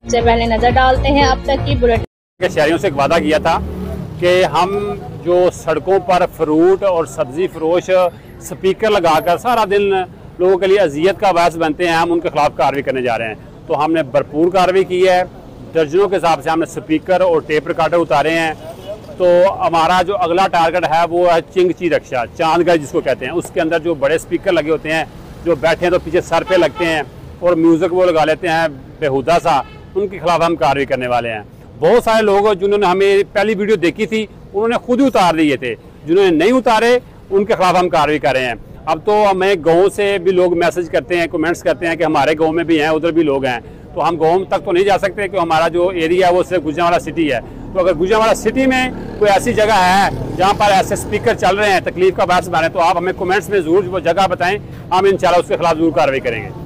सबसे पहले नजर डालते हैं अब तक की बुलेटिन। शहरियों से एक वादा किया था कि हम जो सड़कों पर फ्रूट और सब्जी फरोश स्पीकर लगाकर सारा दिन लोगों के लिए अजियत का बायस बनते हैं, हम उनके खिलाफ कार्रवाई करने जा रहे हैं। तो हमने भरपूर कार्रवाई की है, दर्जनों के हिसाब से हमने स्पीकर और टेप रिकॉर्डर उतारे हैं। तो हमारा जो अगला टारगेट है वो है चिंगची रक्षा, चांदगढ़ जिसको कहते हैं। उसके अंदर जो बड़े स्पीकर लगे होते हैं, जो बैठे हैं तो पीछे सर पे लगते हैं और म्यूज़िक वो लगा लेते हैं बेहुदा सा, उनके खिलाफ हम कार्रवाई करने वाले हैं। बहुत सारे लोग जिन्होंने हमें पहली वीडियो देखी थी उन्होंने खुद ही उतार दिए थे, जिन्होंने नहीं उतारे उनके खिलाफ हम कार्रवाई कर रहे हैं। अब तो हमें गाँव से भी लोग मैसेज करते हैं, कमेंट्स करते हैं कि हमारे गाँव में भी हैं, उधर भी लोग हैं। तो हम गाँव तक तो नहीं जा सकते कि हमारा जो एरिया है वो सिर्फ गुजरांवाला सिटी है। तो अगर गुजरांवाला सिटी में कोई ऐसी जगह है जहाँ पर ऐसे स्पीकर चल रहे हैं, तकलीफ का बायस बन रहे हैं, तो आप हमें कमेंट्स में ज़रूर वो जगह बताएं, हम इंशाल्लाह उसके खिलाफ ज़रूर कार्रवाई करेंगे।